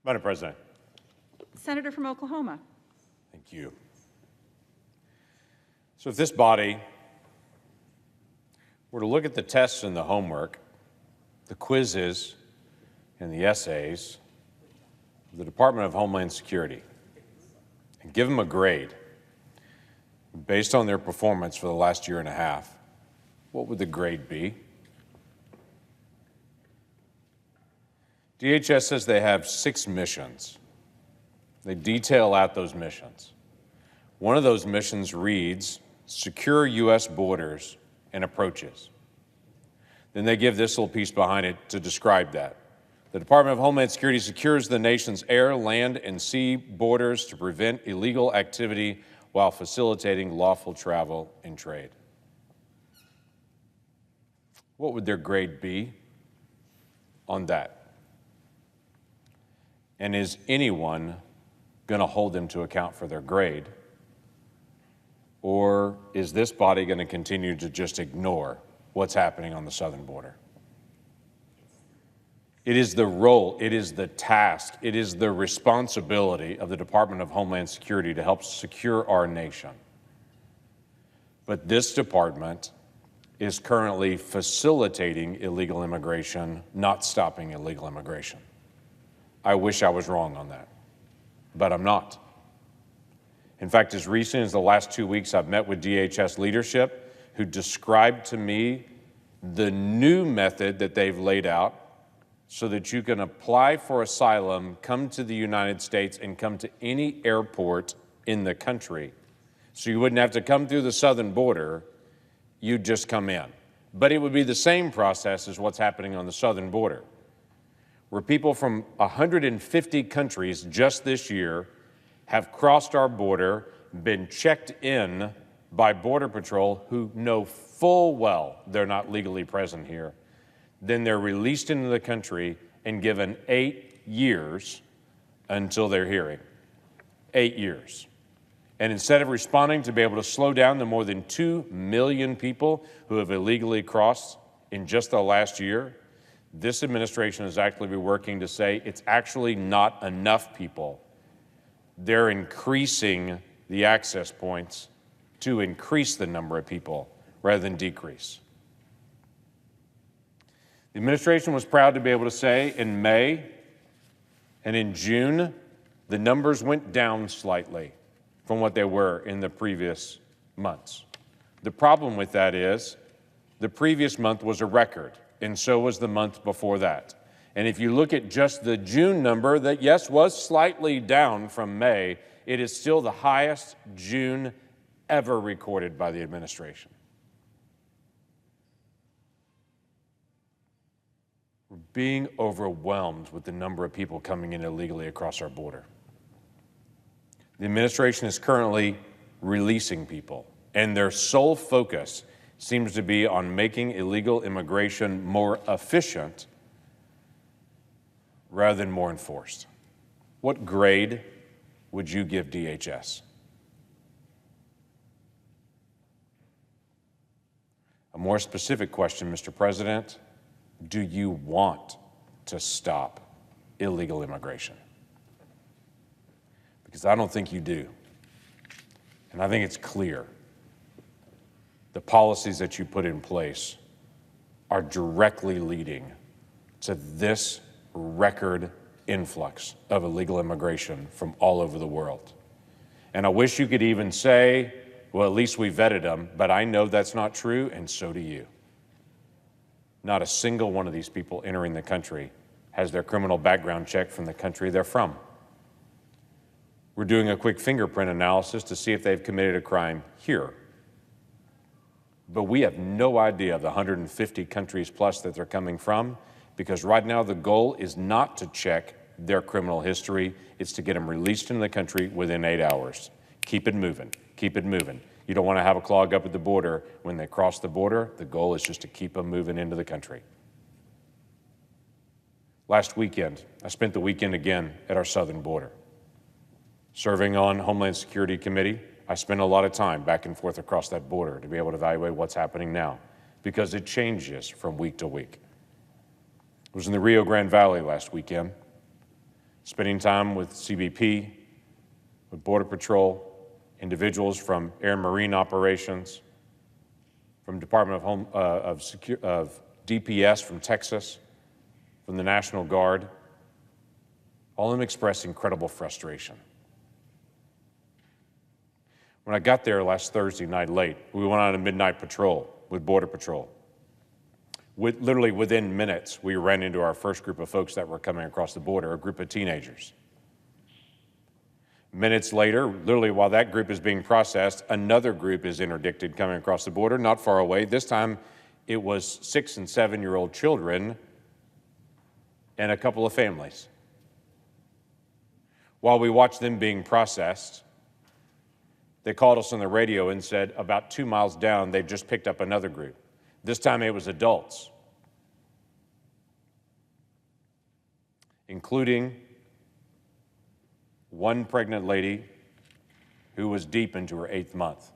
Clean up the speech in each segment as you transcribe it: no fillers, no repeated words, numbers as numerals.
Madam President. Senator from Oklahoma. Thank you. So if this body were to look at the tests and the homework, the quizzes and the essays of the Department of Homeland Security and give them a grade based on their performance for the last year and a half, what would the grade be? DHS says they have 6 missions. They detail out those missions. One of those missions reads, secure U.S. borders and approaches. Then they give this little piece behind it to describe that. The Department of Homeland Security secures the nation's air, land, and sea borders to prevent illegal activity while facilitating lawful travel and trade. What would their grade be on that? And is anyone going to hold them to account for their grade? Or is this body going to continue to just ignore what's happening on the southern border? It is the role, it is the task, it is the responsibility of the Department of Homeland Security to help secure our nation. But this department is currently facilitating illegal immigration, not stopping illegal immigration. I wish I was wrong on that, but I'm not. In fact, as recent as the last 2 weeks, I've met with DHS leadership who described to me the new method that they've laid out so that you can apply for asylum, come to the United States, and come to any airport in the country. So you wouldn't have to come through the southern border, you'd just come in. But it would be the same process as what's happening on the southern border, where people from 150 countries just this year have crossed our border, been checked in by Border Patrol who know full well they're not legally present here. Then they're released into the country and given 8 years until their hearing. 8 years. And instead of responding to be able to slow down the more than 2 million people who have illegally crossed in just the last year, this administration is actively working to say it's actually not enough people. They're increasing the access points to increase the number of people rather than decrease. The administration was proud to be able to say in May and in June, the numbers went down slightly from what they were in the previous months. The problem with that is the previous month was a record, and so was the month before that. And if you look at just the June number that, yes, was slightly down from May, it is still the highest June ever recorded by the administration. We're being overwhelmed with the number of people coming in illegally across our border. The administration is currently releasing people, and their sole focus seems to be on making illegal immigration more efficient rather than more enforced. What grade would you give DHS? A more specific question, Mr. President, do you want to stop illegal immigration? Because I don't think you do. And I think it's clear the policies that you put in place are directly leading to this record influx of illegal immigration from all over the world. And I wish you could even say, well, at least we vetted them, but I know that's not true, and so do you. Not a single one of these people entering the country has their criminal background checked from the country they're from. We're doing a quick fingerprint analysis to see if they've committed a crime here. But we have no idea of the 150 countries plus that they're coming from, because right now the goal is not to check their criminal history, it's to get them released into the country within 8 hours. Keep it moving, keep it moving. You don't want to have a clog up at the border. When they cross the border, the goal is just to keep them moving into the country. Last weekend, I spent the weekend again at our southern border. Serving on Homeland Security Committee, I spent a lot of time back and forth across that border to be able to evaluate what's happening now, because it changes from week to week. I was in the Rio Grande Valley last weekend. spending time with CBP, with Border Patrol, individuals from Air and Marine Operations, from Department of DPS from Texas, from the National Guard, all of them expressed incredible frustration. When I got there last Thursday night late, we went on a midnight patrol with Border Patrol. Literally within minutes, we ran into our first group of folks that were coming across the border, a group of teenagers. Minutes later, literally while that group is being processed, another group is interdicted coming across the border, not far away. This time, it was 6- and 7-year-old children and a couple of families. While we watched them being processed, they called us on the radio and said about 2 miles down, they've just picked up another group. This time it was adults, including one pregnant lady who was deep into her 8th month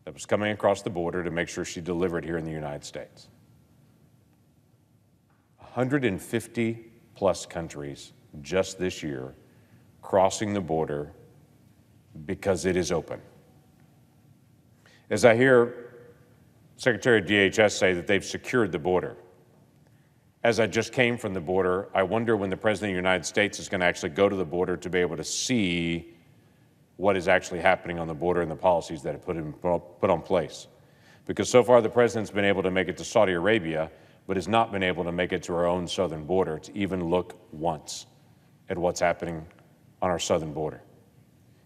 that was coming across the border to make sure she delivered here in the United States. 150 plus countries just this year crossing the border because it is open. As I hear Secretary of DHS say that they've secured the border, as I just came from the border, I wonder when the President of the United States is going to actually go to the border to be able to see what is actually happening on the border and the policies that are put on place. Because so far the President's been able to make it to Saudi Arabia, but has not been able to make it to our own southern border to even look once at what's happening on our southern border.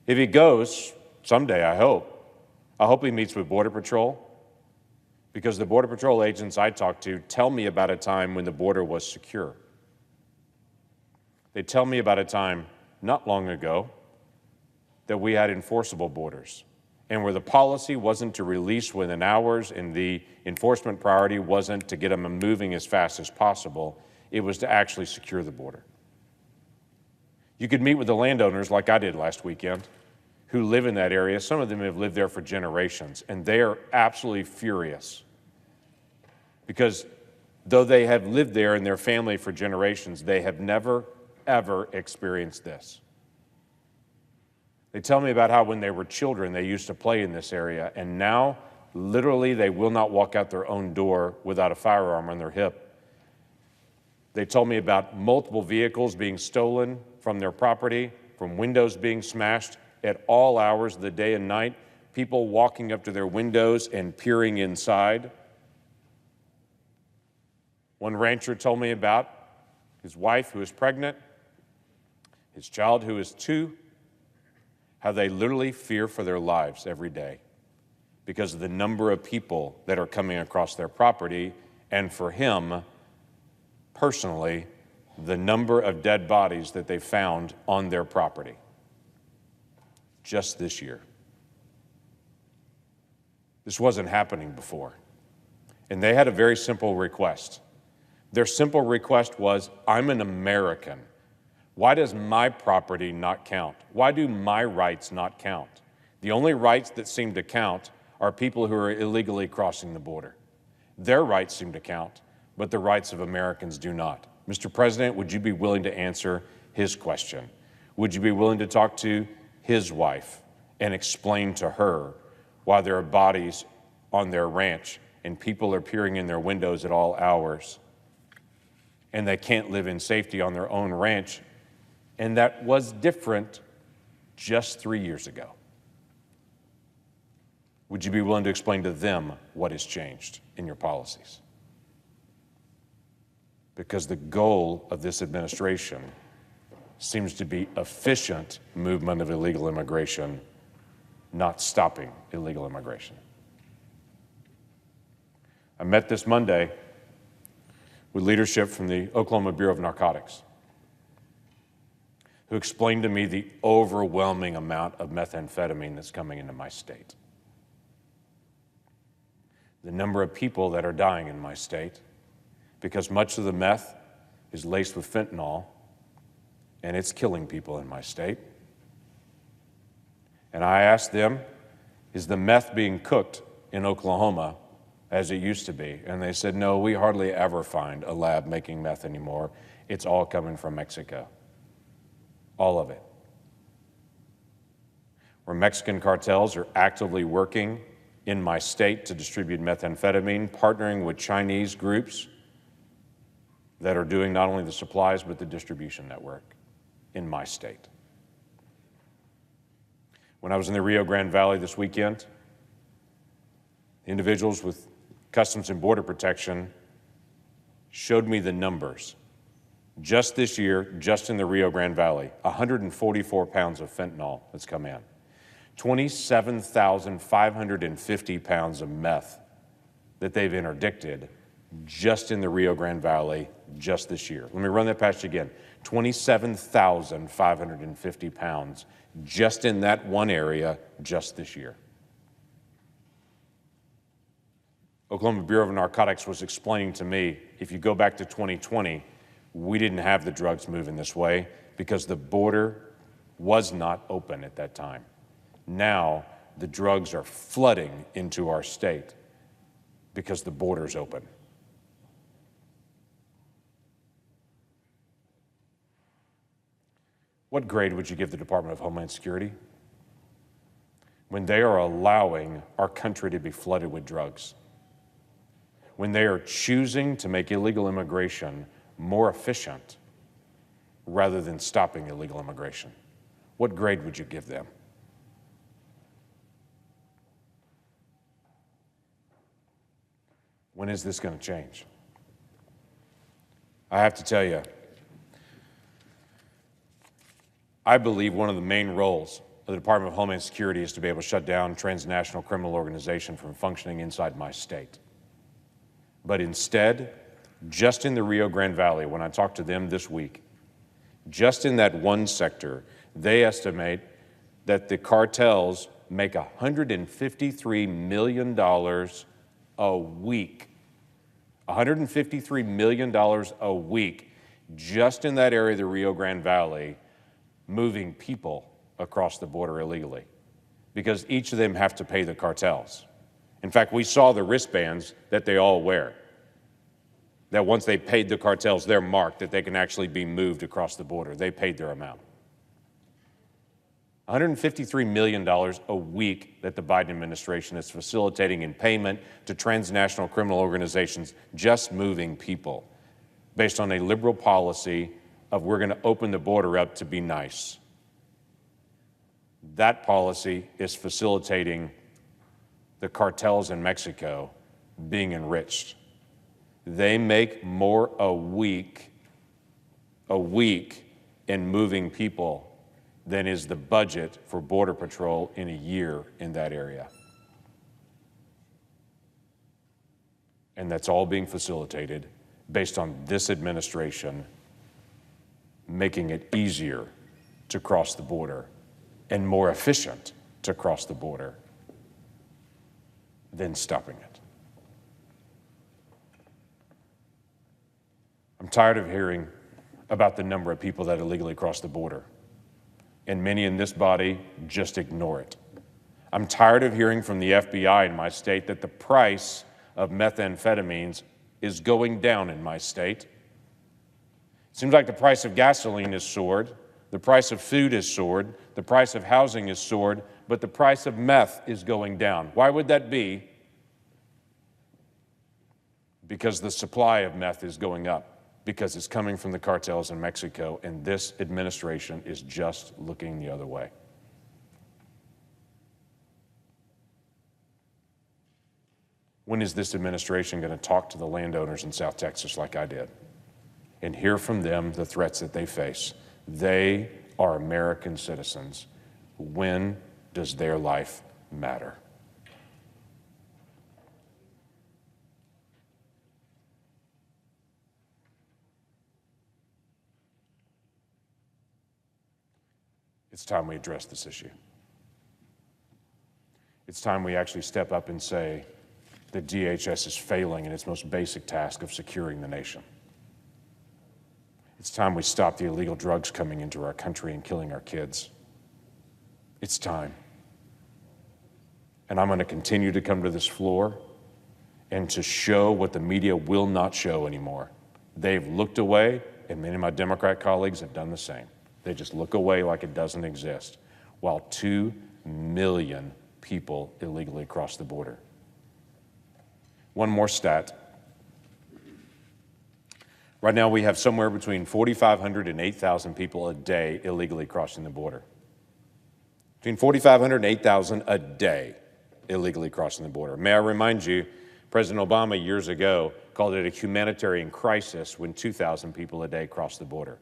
If he goes, someday I hope he meets with Border Patrol, because the Border Patrol agents I talked to tell me about a time when the border was secure. They tell me about a time not long ago that we had enforceable borders, and where the policy wasn't to release within hours and the enforcement priority wasn't to get them moving as fast as possible, it was to actually secure the border. You could meet with the landowners like I did last weekend who live in that area. Some of them have lived there for generations, and they are absolutely furious because though they have lived there and their family for generations, they have never, ever experienced this. They tell me about how when they were children, they used to play in this area, and now, literally, they will not walk out their own door without a firearm on their hip. They told me about multiple vehicles being stolen from their property, from windows being smashed at all hours of the day and night, people walking up to their windows and peering inside. One rancher told me about his wife who is pregnant, his child who is 2, how they literally fear for their lives every day because of the number of people that are coming across their property, and for him, personally, the number of dead bodies that they found on their property just this year. This wasn't happening before. And they had a very simple request. Their simple request was, I'm an American. Why does my property not count? Why do my rights not count? The only rights that seem to count are people who are illegally crossing the border. Their rights seem to count, but the rights of Americans do not. Mr. President, would you be willing to answer his question? Would you be willing to talk to his wife and explain to her why there are bodies on their ranch and people are peering in their windows at all hours and they can't live in safety on their own ranch? And that was different just 3 years ago. Would you be willing to explain to them what has changed in your policies? Because the goal of this administration seems to be efficient movement of illegal immigration, not stopping illegal immigration. I met this Monday with leadership from the Oklahoma Bureau of Narcotics, who explained to me the overwhelming amount of methamphetamine that's coming into my state. The number of people that are dying in my state because much of the meth is laced with fentanyl, and it's killing people in my state. And I asked them, is the meth being cooked in Oklahoma as it used to be? And they said, no, we hardly ever find a lab making meth anymore. It's all coming from Mexico. all of it. Where Mexican cartels are actively working in my state to distribute methamphetamine, partnering with Chinese groups that are doing not only the supplies but the distribution network in my state. When I was in the Rio Grande Valley this weekend, individuals with Customs and Border Protection showed me the numbers. Just this year, just in the Rio Grande Valley, 144 pounds of fentanyl that's come in, 27,550 pounds of meth that they've interdicted just in the Rio Grande Valley just this year. Let me run that past you again. 27,550 pounds just in that one area just this year. Oklahoma Bureau of Narcotics was explaining to me, if you go back to 2020, we didn't have the drugs moving this way because the border was not open at that time. Now, the drugs are flooding into our state because the border's open. What grade would you give the Department of Homeland Security when they are allowing our country to be flooded with drugs? When they are choosing to make illegal immigration more efficient rather than stopping illegal immigration? What grade would you give them? When is this going to change? I have to tell you, I believe one of the main roles of the Department of Homeland Security is to be able to shut down transnational criminal organization from functioning inside my state. But instead, just in the Rio Grande Valley, when I talked to them this week, just in that one sector, they estimate that the cartels make $153 million a week. $153 million a week just in that area of the Rio Grande Valley, moving people across the border illegally, because each of them have to pay the cartels. In fact, we saw the wristbands that they all wear, that once they paid the cartels, they're marked that they can actually be moved across the border. They paid their amount. $153 million a week that the Biden administration is facilitating in payment to transnational criminal organizations just moving people based on a liberal policy of we're going to open the border up to be nice. That policy is facilitating the cartels in Mexico being enriched. They make more a week in moving people than is the budget for Border Patrol in a year in that area. And that's all being facilitated based on this administration making it easier to cross the border and more efficient to cross the border than stopping it. I'm tired of hearing about the number of people that illegally cross the border, and many in this body just ignore it. I'm tired of hearing from the FBI in my state that the price of methamphetamines is going down in my state. It seems like the price of gasoline has soared, the price of food has soared, the price of housing has soared, but the price of meth is going down. Why would that be? Because the supply of meth is going up, because it's coming from the cartels in Mexico, and this administration is just looking the other way. When is this administration going to talk to the landowners in South Texas like I did and hear from them the threats that they face? They are American citizens. When does their life matter? It's time we address this issue. It's time we actually step up and say that DHS is failing in its most basic task of securing the nation. It's time we stop the illegal drugs coming into our country and killing our kids. It's time. And I'm going to continue to come to this floor and to show what the media will not show anymore. They've looked away, and many of my Democrat colleagues have done the same. They just look away like it doesn't exist, while 2 million people illegally cross the border. One more stat. Right now, we have somewhere between 4,500 and 8,000 people a day illegally crossing the border. Between 4,500 and 8,000 a day illegally crossing the border. May I remind you, President Obama years ago called it a humanitarian crisis when 2,000 people a day crossed the border.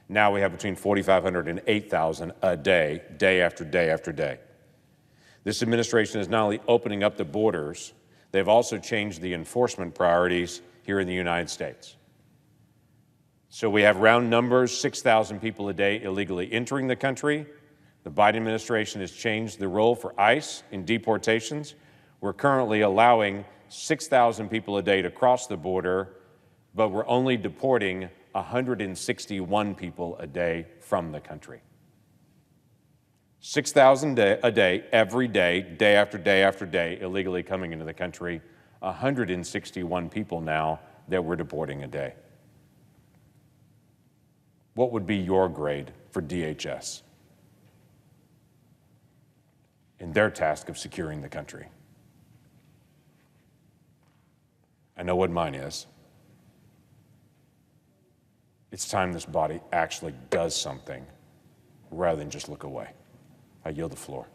Now we have between 4,500 and 8,000 a day, day after day after day. This administration is not only opening up the borders, they've also changed the enforcement priorities here in the United States. So we have round numbers, 6,000 people a day illegally entering the country. The Biden administration has changed the role for ICE in deportations. We're currently allowing 6,000 people a day to cross the border, but we're only deporting 161 people a day from the country. 6,000 a day, every day, day after day after day, illegally coming into the country. 161 people now that we're deporting a day. What would be your grade for DHS in their task of securing the country? I know what mine is. It's time this body actually does something rather than just look away. I yield the floor.